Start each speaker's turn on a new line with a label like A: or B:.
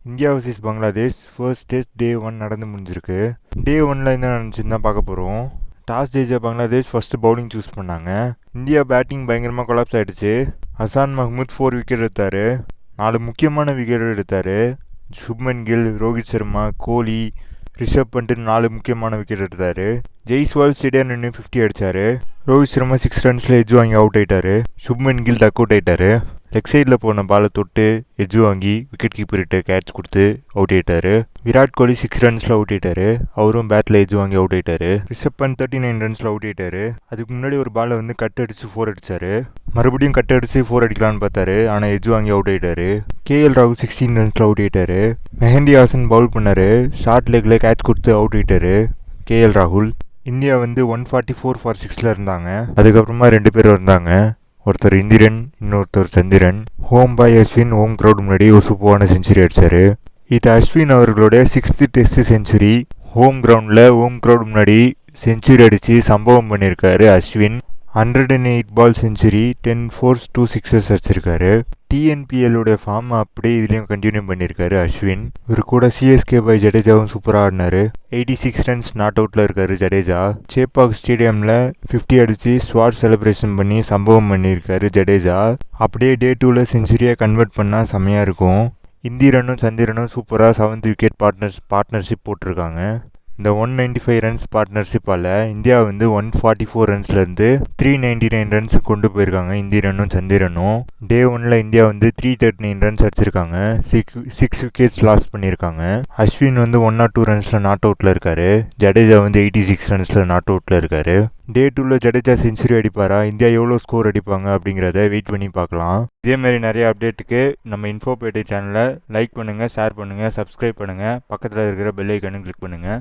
A: India vs Bangladesh first test டே 1 நடந்து முடிஞ்சிருக்கு. டே 1ல் என்ன நடந்துச்சுன்னு தான் பார்க்க போகிறோம். டாஸ் ஜெயிச்ச பங்களாதேஷ் ஃபஸ்ட்டு பவுலிங் சூஸ் பண்ணாங்க. இந்தியா பேட்டிங் பயங்கரமாக கொலாப்ஸ் ஆகிடுச்சு. ஹசான் மஹ்மூத் 4 விக்கெட் எடுத்தார். 4 முக்கியமான விக்கெட் எடுத்தார். சுப்மன் கில், ரோஹித் சர்மா, கோலி, ரிஷப் பண்ட் 4 முக்கியமான விக்கெட் எடுத்தார். ஜெய்ஸ்வால் ஸ்டேடியம் நின்று 50 அடித்தார். ரோஹித் சர்மா 6 ரன்ஸில் எட்ஜ் வாங்கி அவுட் ஆயிட்டார். சுப்மன் கில் டக் அவுட் ஆயிட்டார். லெக் சைடில் போன பாலை தொட்டு எட்ஜ் வாங்கி விக்கெட் கீப்பர்கிட்ட கேட்ச் கொடுத்து அவுட் ஆயிட்டார். விராட் கோலி 6 ரன்ஸில் அவுட் ஆயிட்டார். அவரும் பேட்டில் எட்ஜ் வாங்கி அவுட் ஆயிட்டார். ரிஷப் பண்ட் 39 ரன்ஸில் அவுட் ஆயிட்டார். அதுக்கு முன்னாடி ஒரு பாலை கட் அடித்து 4 அடித்தார். மறுபடியும் கட் அடித்து 4 அடிக்கலான்னு பார்த்தாரு. ஆனால் எட்ஜ் வாங்கி அவுட் ஆயிட்டார். கேஎல் ராகுல் 16 ரன்ஸில் அவுட் ஆயிட்டார். மெஹந்தி ஹாசன் பவுல் பண்ணார். ஷார்ட் லெக்கில் கேட்ச் கொடுத்து அவுட் ஆயிட்டார் கேஎல் ராகுல். இந்தியா 144 ஃபார் 6ல் இருந்தாங்க. அதுக்கப்புறமா 2 பேர் வந்தாங்க. ஒருத்தர் இந்திரன், இன்னொருத்தர் Chandran. Home boy Ashwin home crowd முன்னாடி ஒரு சூப்பரான செஞ்சுரி அடித்தார். இது அஸ்வின் அவர்களுடைய 6th டெஸ்ட் செஞ்சுரி. ஹோம் கிரவுண்டில் ஹோம் க்ரௌட் முன்னாடி செஞ்சுரி அடித்து சம்பவம் பண்ணியிருக்காரு அஸ்வின். 108 பால் செஞ்சுரி, 10 4s 2 6s அடிச்சிருக்காரு. டிஎன்பிஎல்லோட ஃபார்ம் அப்படியே இதுலேயும் கண்டினியூ பண்ணியிருக்காரு அஸ்வின். இவர் கூட சிஎஸ்கே பாய் ஜடேஜாவும் சூப்பராக ஆடினார். 86 ரன்ஸ் நாட் அவுட்டில் இருக்காரு ஜடேஜா. சேப்பாக் ஸ்டேடியமில் 50 அடித்து ஸ்வாட் செலிப்ரேஷன் பண்ணி சம்பவம் பண்ணியிருக்காரு ஜடேஜா. அப்படியே டே 2ல் செஞ்சுரியாக கன்வெர்ட் பண்ணால் செம்மையாக இருக்கும். இந்திரனும் சந்திரனும் சூப்பராக 7th விக்கெட் பார்ட்னர்ஷிப் போட்டிருக்காங்க. இந்த 195 ரன்ஸ் பார்ட்னர்ஷிப்பால் இந்தியா 144 ரன்ஸ்லேருந்து 399 ரன்ஸ் கொண்டு போயிருக்காங்க இந்திரனும் சந்திரனும். டே 1ல் இந்தியா 339 ரன்ஸ் அடிச்சிருக்காங்க. 6 விக்கெட்ஸ் லாஸ் பண்ணியிருக்காங்க. அஸ்வின் 102 ரன்ஸில் நாட் அவுட்டில் இருக்காரு. ஜடேஜா 86 ரன்ஸில் நாட் அவுட்டில் இருக்காரு. டே 2ல் ஜடேஜா செஞ்சுரி அடிப்பாரா, இந்தியா எவ்வளோ ஸ்கோர் அடிப்பாங்க அப்படிங்கிறத வெயிட் பண்ணி பார்க்கலாம். இதேமாரி நிறைய அப்டேட்டுக்கு நம்ம இன்ஃபோபேட்டை சேனலை லைக் பண்ணுங்கள், ஷேர் பண்ணுங்கள், சப்ஸ்கிரைப் பண்ணுங்கள். பக்கத்தில் இருக்கிற பெல் ஐக்கானும் கிளிக் பண்ணுங்கள்.